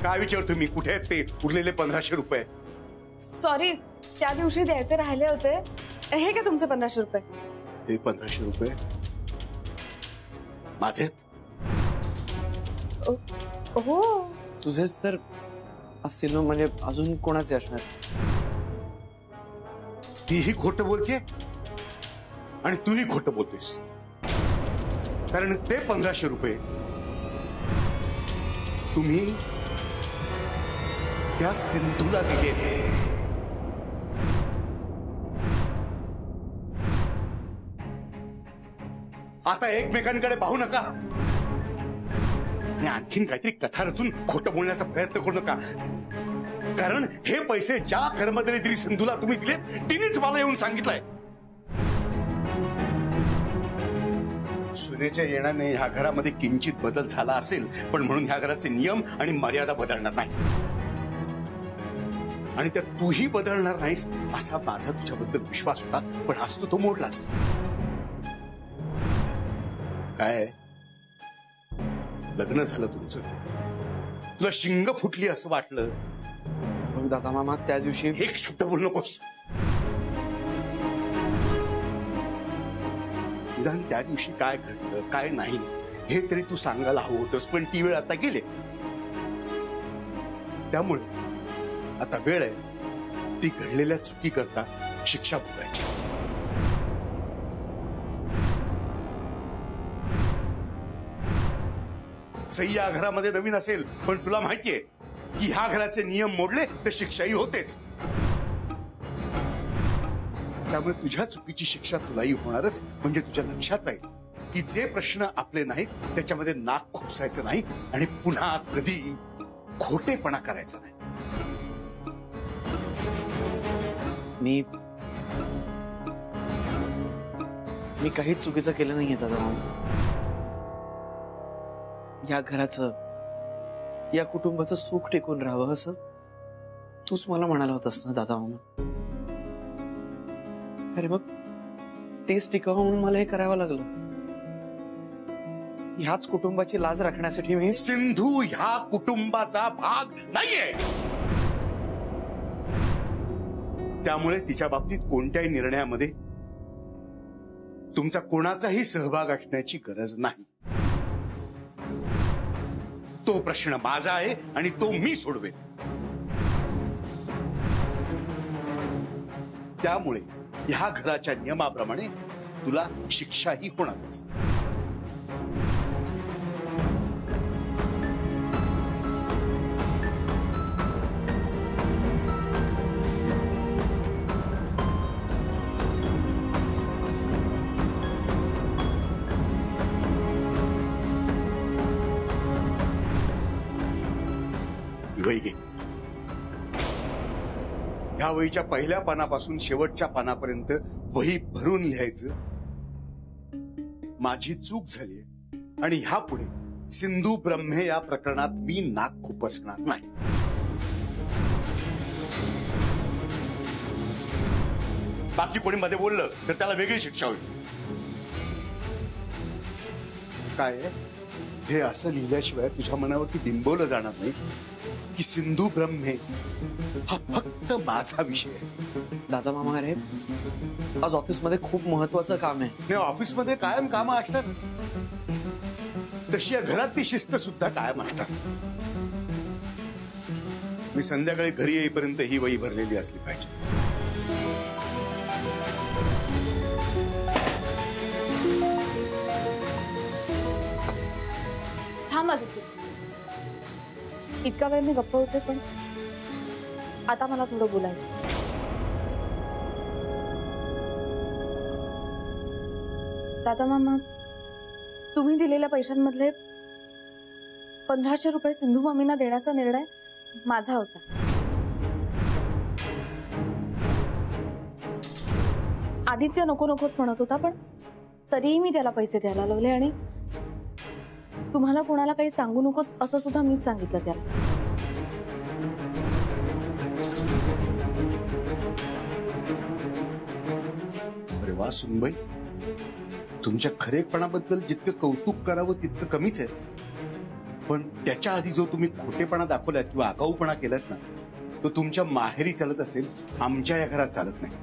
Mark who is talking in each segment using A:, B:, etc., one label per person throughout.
A: काय विचारतो मी, कुठे आहेत ते उरलेले 1500 रुपये?
B: सॉरी, त्या दिवशी द्यायचे राहिले होते. हे का तुमचे 1500 रुपये?
A: हे 1500 रुपये माझे आहेत.
B: हो,
C: तुझेच तर असतील ना, म्हणजे अजून कोणाचे असणार?
A: तीही खोटं बोलते आणि तूही खोटं बोलतोयस, कारण ते 1500 रुपये तुम्ही त्या सिंधूला दिले. आता एकमेकांकडे पाहू नका आणि आणखीन काहीतरी कथा रचून खोटं बोलण्याचा प्रयत्न करू नका, कारण हे पैसे ज्या कर्मचारी सिंधूला तुम्ही दिलेत तिनेच मला येऊन सांगितलंय. सुनेच्या येण्याने ह्या घरामध्ये किंचित बदल झाला असेल, पण म्हणून ह्या घराचे नियम आणि मर्यादा बदलणार नाही, आणि त्यात तूही बदलणार नाहीस असा माझा तुझ्याबद्दल विश्वास होता, पण आज तो मोडलास. काय लग्न झालं तुमचं, तुला शिंग फुटली असं वाटलं.
C: मग दादा मामा त्या दिवशी
A: एक शब्द बोलू नकोस. निदान त्या दिवशी काय घडलं काय नाही हे तरी तू सांगायला हवं होतंस, पण ती वेळ आता गेले. त्यामुळे आता वेळ आहे ती घडलेल्या चुकी करता शिक्षा भोगायची. सई या घरामध्ये नवीन असेल, पण तुला माहितीये की ह्या घराचे नियम मोडले तर शिक्षाही होतेच. त्यामुळे तुझ्या चुकीची शिक्षा तुलाही होणारच. म्हणजे तुझ्या लक्षात राहील की जे प्रश्न आपले नाहीत त्याच्यामध्ये नाक खुपसायचं नाही आणि पुन्हा कधी खोटेपणा करायचा नाही.
C: मी काहीच चुकीचं केलं नाहीये दादा मामा. या घराचं, या कुटुंबाचं सुख टिकून राहावं असं तूच मला म्हणाला होतास ना दादा मामा. अरे मग तेच टिकावं म्हणून मला हे करावं लागलं. ह्याच कुटुंबाची लाज राखण्यासाठी मी.
A: सिंधू ह्या कुटुंबाचा भाग नाहीये, त्यामुळे तिच्या बाबतीत कोणत्याही निर्णयामध्ये तुमचा कोणाचाही सहभाग असण्याची गरज नाही. तो प्रश्न माझा आहे आणि तो मी सोडवेन. त्यामुळे ह्या घराच्या नियमाप्रमाणे तुला शिक्षाही होणारच. ह्या वहीच्या पहिल्या पानापासून शेवटच्या पानापर्यंत वही भरून लिहायचं. माझी चूक झाली आणि ह्यापुढे सिंधू ब्रह्मे या प्रकरणात मी नाक खुपसणार नाही. बाकी कोणी मध्ये बोललं तर त्याला वेगळी शिक्षा होईल. काय हे असं लिहिल्याशिवाय तुझ्या मनावरती बिंबवलं जाणार नाही की सिंधू ब्रह्मे हा फक्त माझा विषय आहे.
C: दादा मामा अरे आज ऑफिस मध्ये खूप महत्वाचं काम आहे.
A: नाही, ऑफिस मध्ये कायम कामं असतातच, तशी या घरातली शिस्त सुद्धा कायम असतात. मी संध्याकाळी घरी येईपर्यंत ही वही भरलेली असली पाहिजे.
B: थांब आदित्य, इतका वेळ मी गप्प होते, पण आता मला थोडं बोलायचं. दादा मामा, तुम्ही दिलेल्या पैशांमधले 1500 रुपये सिंधू मामींना देण्याचा निर्णय माझा होता. आदित्य नको नकोच म्हणत होता, पण तरीही मी त्याला पैसे द्यायला लावले आणि तुम्हाला कोणाला काही सांगू नकोस असं सुद्धा मीच सांगितलं त्याला.
A: अरे वा सुनबाई, तुमच्या खरेपणाबद्दल जितकं कौतुक करावं तितकं कमीच आहे. पण त्याच्या आधी जो तुम्ही खोटेपणा दाखवलात किंवा आगाऊपणा केलात ना, तो तुमच्या माहेरी चालत असेल, आमच्या या घरात चालत नाही.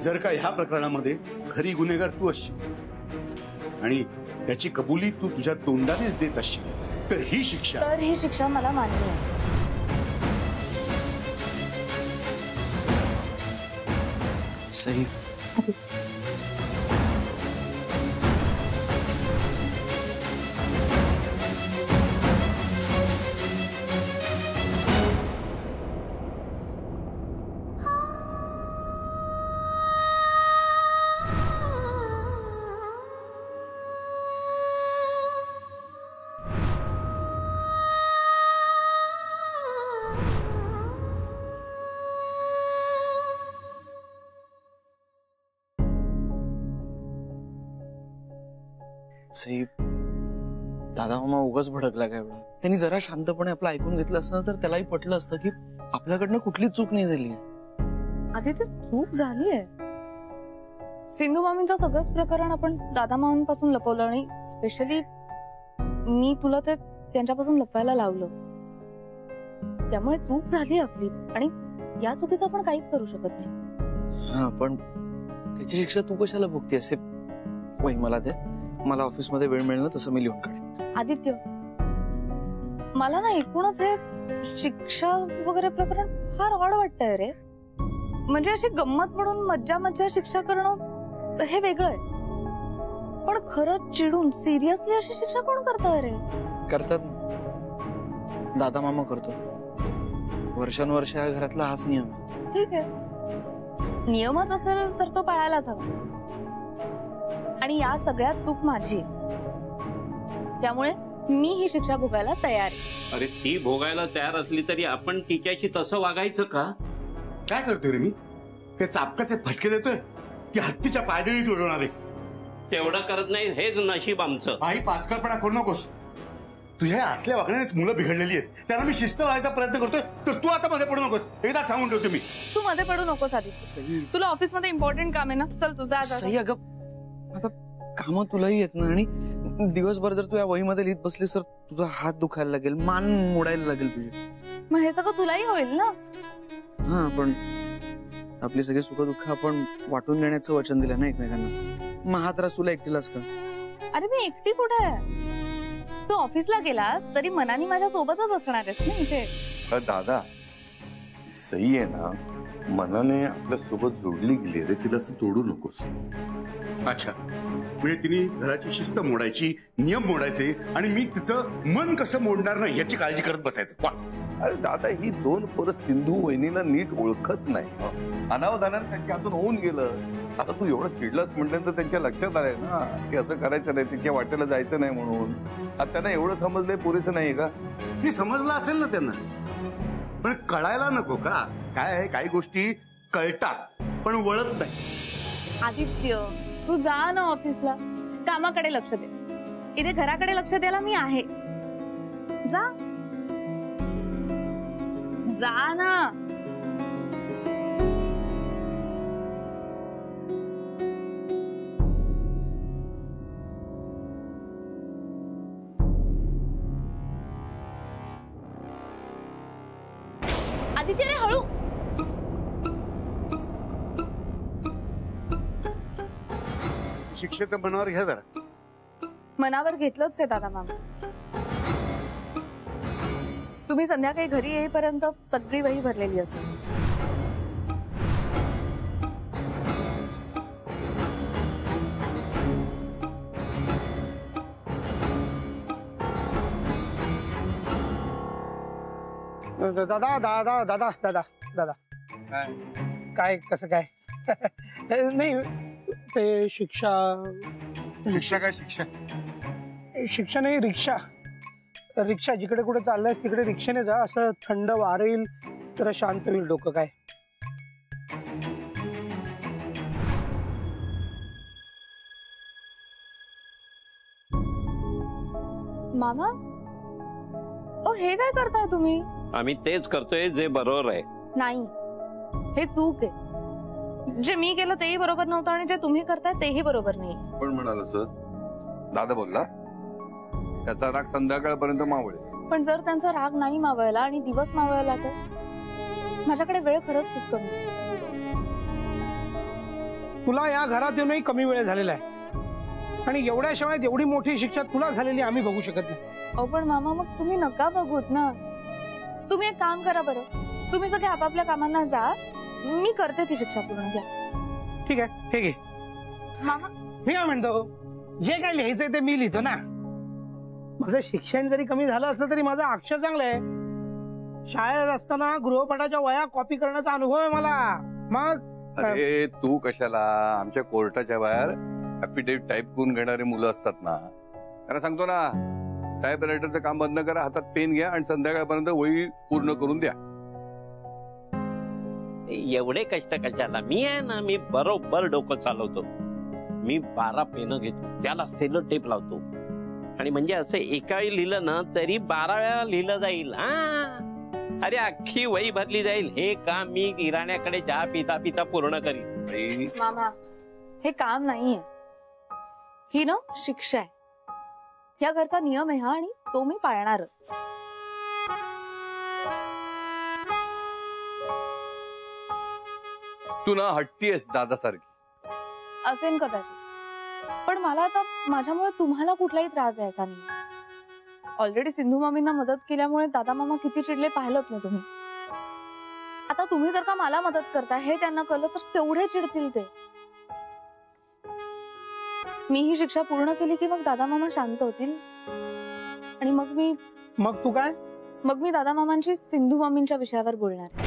A: जर का ह्या प्रकरणामध्ये खरी गुन्हेगार तू असशील आणि त्याची कबुली तू तुझ्या तोंडानेच देत असशील, तर ही शिक्षा
B: मला मान्य आहे.
C: सई, सई, दादा मामा उगाच भडकला काय एवढा. त्यांनी जरा शांतपणे आपलं ऐकून घेतलं असतं तर त्यालाही पटलं असतं की आपल्याकडनं कुठलीच चूक नाही झाली.
B: आदित्य, चूक झालीये. सिंधू मामींचं सगळंच प्रकरण आपण दादा मामांपासून लपवलं आणि स्पेशली मी तुला ते त्यांच्यापासून लपवायला लावलं. त्यामुळे चूक झाली आपली आणि या चुकीचं आपण काहीच करू शकत नाही.
C: हा, पण त्याची शिक्षा तू कशाला भोगती असे? वही मला दे, मला ऑफिस मध्ये वेळ मिळेल ना तसं मी लिहून काढेन.
B: आदित्य, मला ना एकूणच हे शिक्षा वगैरे प्रकरण फार ऑड वाटतंय रे. म्हणजे अशी गंमत म्हणून मज्जा शिक्षा करणं हे वेगळं आहे, पण खरंच चिडून सिरियसली अशी शिक्षा कोण करतंय रे?
C: करतात ना, दादा मामा करतो. वर्षानुवर्ष या घरातला हाच नियम आहे.
B: ठीक आहे, नियमच असेल तर तो पाळायलाच हवा. आणि या सगळ्यात चूक माझी आहे, त्यामुळे मी ही शिक्षा भोगायला तयार आहे.
D: अरे ती भोगायला तयार असली तरी आपण तिच्याशी तसं वागायचं का?
A: काय करतोय रे मी? ते चापकाचे फटके देतोय की हत्तीच्या पायदळीत उडवणार आहे?
D: तेवढं करत नाही, हेच नशीब आमचं.
A: आई, पाचकळपणा करू नकोस. तुझ्या असल्या वागण्यानेच मुलं बिघडलेली आहेत. त्यांना मी शिस्त लावायचा प्रयत्न करतोय, तर तू आता मध्ये पडू नकोस. एकदा सांगून ठेवतो मी.
B: तू मध्ये पडू नकोस आदित्य. तुला ऑफिस मध्ये इम्पॉर्टंट काम आहे ना, चल तू जा.
C: सई, अगं आता काम तुलाही येत ना, आणि दिवसभर जर तू या वहीमध्ये लिहित बसलीस तर तुझा हात दुखायला लागेल, मान मोडायला लागेल तुझी.
B: मग हे सगळं तुलाही होईल ना.
C: हा, पण आपली सगळी सुख दुःख आपण वाटून देण्याचं वचन दिलं ना एकमेकांना. मग हा त्रास तुला एकटीलाच का?
B: अरे मी एकटी कुठे आहे? तू ऑफिसला गेलास तरी मनाने माझ्या सोबतच असणार आहेस ना इथे.
E: दादा, सई आहे ना, मनाने आपल्या सोबत जोडली गेली रे, तिला असं तोडू नकोस.
A: अच्छा, म्हणजे तिने घराची शिस्त मोडायची, नियम मोडायचे, आणि मी तिचं मन कसं मोडणार नाही याची काळजी करत बसायचं. वा,
E: अरे दादा, ही दोन पोरं सिंधू वहिनीला नीट ओळखत नाही. अनावधानाने त्यांच्या हातून होऊन गेलं. आता तू एवढं चिडलास म्हटल्यानंतर त्यांच्या लक्षात आलंय ना की असं करायचं नाही, तिच्या वाटेला जायचं नाही म्हणून. आता त्यांना एवढं समजलंय पुरेसं नाही का?
A: हे समजलं असेल ना त्यांना, पण कळायला नको का? काय काही गोष्टी कळतात पण वळत नाही.
B: आदित्य, तू जा ना ऑफिसला, कामाकडे लक्ष दे. इथे घराकडे लक्ष द्यायला मी आहे. जा जा ना. आदित्य, रे हळू.
A: शिक्षेचं मनावर घ्या जरा.
B: मनावर घेतलंच आहे दादा मामा. तुम्ही संध्याकाळी घरी येईपर्यंत सगळी वही भरलेली असेल.
F: दादा दादा दादा दादा दादा काय कसं काय? नाही, ते शिक्षा
A: काय शिक्षा?
F: शिक्षा नाही, रिक्षा. रिक्षा जिकडे कुठे चाललायस तिकडे रिक्षेने जा. असं थंड वार येईल तर शांत होईल डोकं. काय
B: मामा, ओ हे काय करताय तुम्ही?
D: आम्ही तेच करतोय जे बरोबर आहे.
B: नाही, हे चूक आहे. जे मी केलं तेही बरोबर नव्हतं आणि जे तुम्ही करताय तेही बरोबर नाही.
E: पण म्हणाल सर, दादा बोलला त्याचा राग संध्याकाळपर्यंत मावळे.
B: पण जर त्यांचा राग नाही मावळला आणि दिवस मावळला तर माझ्याकडे वेळ खरंच खूप कमी आहे.
F: तुला या घरात येऊनही कमी वेळ झालेला आहे आणि एवढ्या शाळेत एवढी मोठी शिक्षा तुला झालेली आम्ही बघू शकत नाही.
B: अहो पण मामा, मग तुम्ही नका बघूत ना. तुम्ही एक काम करा बरं, तुम्ही सगळे आपापल्या कामांना जा, मी करते ती शिक्षा पूर्ण. घ्या.
F: ठीक आहे, हे घे.
B: मामा
F: मी काय म्हणतो, जे काही लिहायचंय ते मी लिहितो ना. माझं शिक्षण जरी कमी झालं असलं तरी माझा अक्षर चांगलं आहे. शाळेत असताना गृहपाठाच्या वह्या कॉपी करण्याचा अनुभव आहे मला. मग
E: अरे तू कशाला, आमच्या कोर्टाच्या बाहेर ऍफिडेव्हिट टाईप करून घेणारे मुलं असतात ना, त्यांना सांगतो ना टाईप रायटरचं काम बंद करा, हातात पेन घ्या आणि संध्याकाळपर्यंत वही पूर्ण करून द्या.
D: एवढे कष्ट कशाला? मी आहे ना, मी बरोबर डोकं चालवतो. मी 12 पेनं घेतो, त्याला सेलो टेप लावतो आणि म्हणजे असं एकावेळी लिहिलं ना तरी 12 वेळा लिहिलं जाईल. अरे अख्खी वही भरली जाईल. हे काम मी किराण्याकडे चहा पिता पिता पूर्ण करीन.
B: मामा, हे काम नाहीये, ही ना शिक्षा आहे. या घरचा नियम आहे हा, आणि तो मी पाळणारच.
E: तू ना हट्टी आहेस दादासारखी.
B: असेल कदाचित, पण मला आता माझ्यामुळे तुम्हाला कुठलाही त्रास द्यायचा नाही. ऑलरेडी सिंधू मामींना मदत केल्यामुळे दादा मामा किती चिडले पाहिलंच ना तुम्ही. आता तुम्ही जर का मला मदत करताय हे त्यांना कळलं तर केवढे चिडतील ते. मी ही शिक्षा पूर्ण केली की मग दादा मामा शांत होतील आणि
F: मग तू काय?
B: मग मी दादा मामांशी सिंधू मामींच्या विषयावर बोलणार.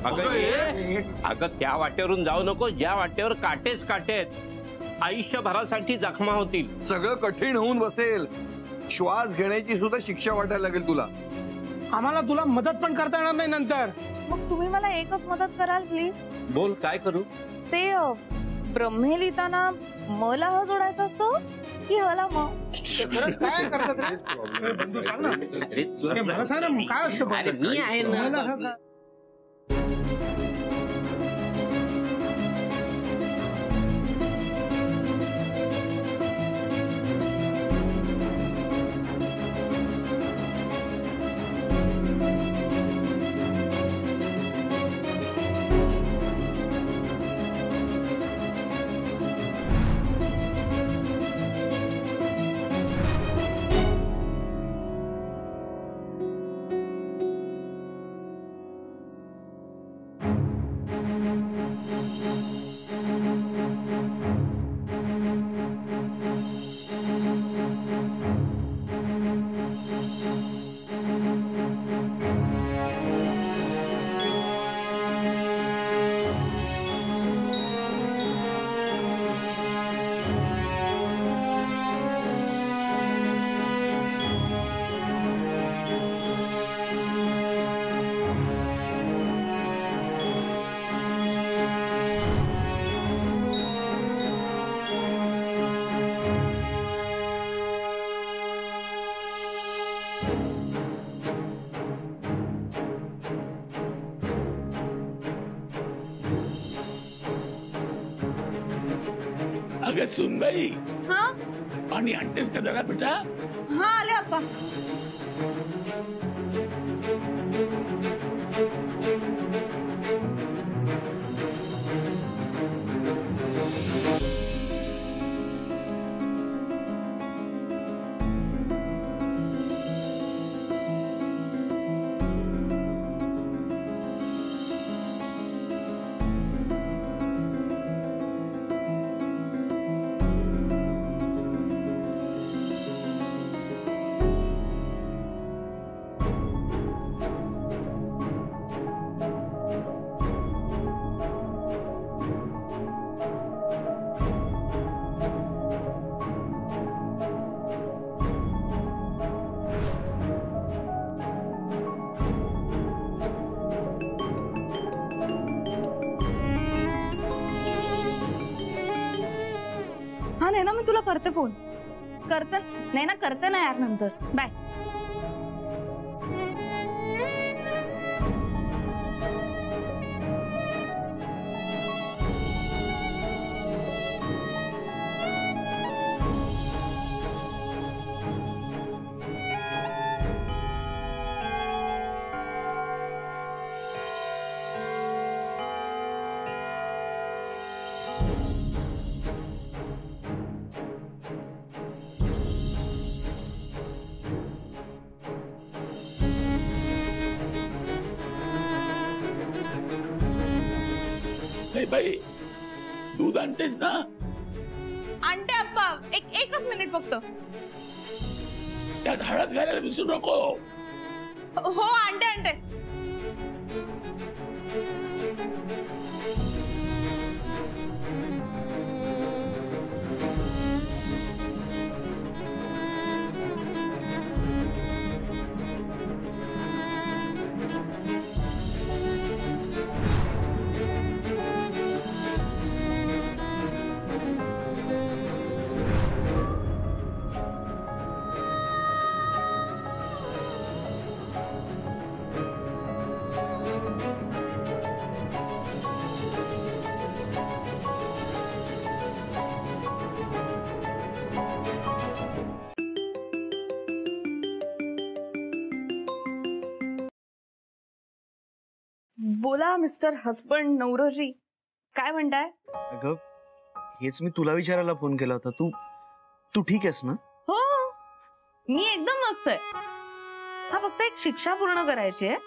D: अगं त्या वाटेवरून जाऊ नको, ज्या वाटेवर काटेच काटे आहेत. आयुष्यभरासाठी जखमा होतील.
E: सगळं कठीण होऊन बसेल. श्वास घेण्याची सुद्धा शिक्षा वाटायला लागेल तुला.
F: आम्हाला तुला मदत पण करता येणार नाही नंतर.
B: मग तुम्ही मला एकच मदत कराल प्लीज?
D: बोल, काय करू?
B: ते ब्रह्मे लिहिताना मला ह जोडायचा असतो की हला म?
F: खरंच काय करतात रे? बंधू सांग ना. हे मला सांग ना, काय असतं?
D: अरे मी आहे ना.
G: अगं सुनबाई,
B: हा
G: पाणी आणतेस का जरा बेटा?
B: हा आले अप्पा. हा नाही ना, मी तुला करते फोन. करते नाही ना, करते ना यार नंतर. बाय.
G: ए बाई, दूध आणतेस ना?
B: आणते आप्पा, एकच मिनिट फक्त.
G: त्यात हळद घालायला विसरू नको.
B: हो आणते. बोला मिस्टर हसबंड नवरोजी, काय म्हणताय?
C: अगं हेच मी तुला विचारायला फोन केला होता. तू ठीक आहेस ना?
B: हो मी एकदम मस्त आहे. हा फक्त एक शिक्षा पूर्ण करायची आहे,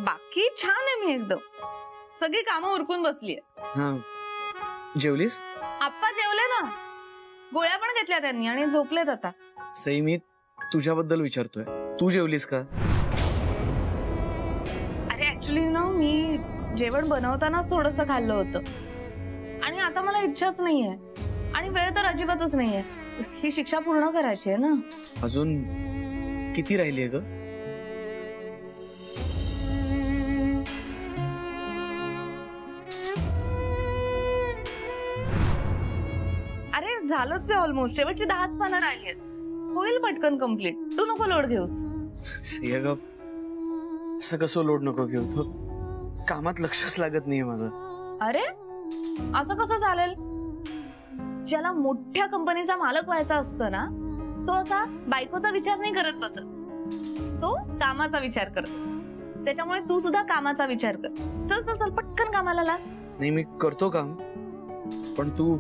B: बाकी छान आहे मी एकदम. सगळी कामं उरकून बसलीये.
C: हा, जेवलीस?
B: आप्पा जेवले ना, गोळ्या पण घेतल्या त्यांनी आणि झोपलेत आता.
C: सई, मी तुझ्याबद्दल विचारतोय, तू जेवलीस का?
B: अरे ऍक्च्युली ना मी जेवण बनवतानाच थोडस खाल्लं होतं आणि आता मला इच्छाच नाहीये आणि वेळ तर अजिबातच नाहीये. ही शिक्षा पूर्ण करायची आहे ना.
C: अजून किती राहिलीये ग?
B: अरे झालंच आहे ऑलमोस्ट, शेवटची 10च पानं राहिली आहेत. होईल पटकन कम्प्लीट, तू नको लोड घेऊस.
C: सई अगं, असं कसं लोड नको घेऊ, तो कामात लक्षच लागत नाहीये माझं.
B: अरे असं कसं चालेल? ज्याला मोठ्या कंपनीचा मालक व्हायचा असतं ना, तो असा बायकोचा विचार नाही करत बसत, तो कामाचा विचार करतो. त्याच्यामुळे तू सुद्धा कामाचा विचार कर. चल चल चल पटकन कामाला लाग.
C: नाही, मी करतो काम, पण तू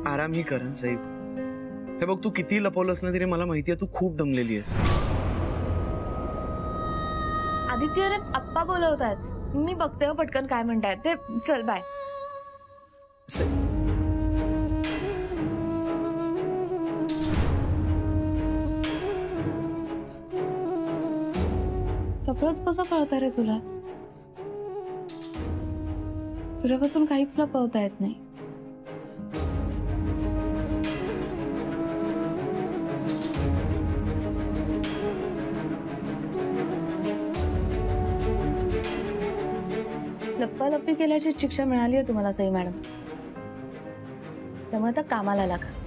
C: आराम ही कर. सई, हे बघ, तू किती लपवलंस ना तरी मला माहितीये तू खूप दमलेली आहेस.
B: आदित्य, अरे आप्पा बोलवतायत, मी बघते हो पटकन काय म्हणतायत ते. चल बाय. सगळंच कसं कळतं रे तुला? तुझ्यापासून काहीच लपवता येत नाही. लप्पालप्पी केल्याची शिक्षा मिळाली आहे तुम्हाला सई मॅडम, त्यामुळे आता कामाला लागा.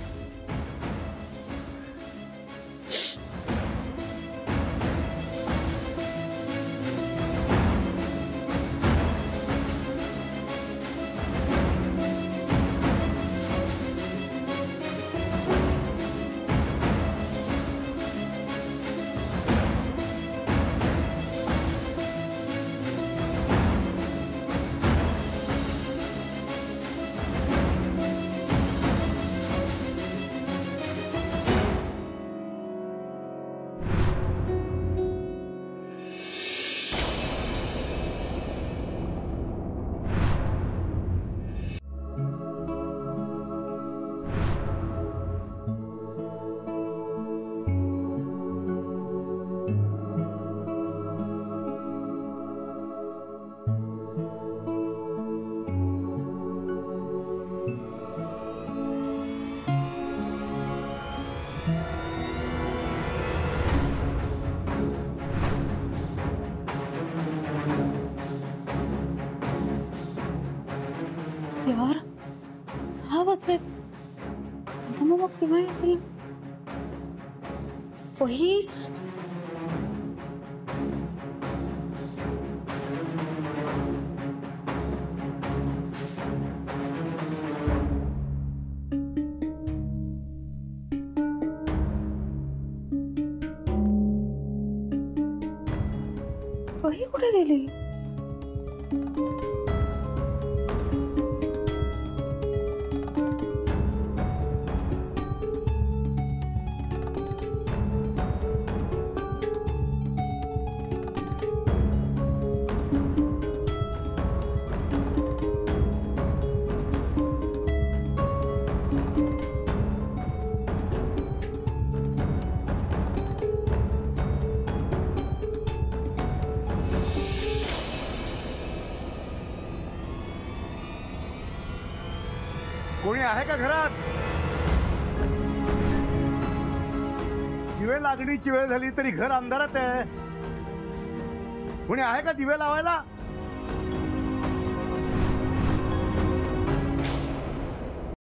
B: यार 6 वाजले, आता मग केव्हा येतील? वही वही कुठे गेली?
A: आहे का घरात? दिवे लागणीची वेळ झाली तरी घर अंधारात आहे. कोणी आहे का दिवे लावायला?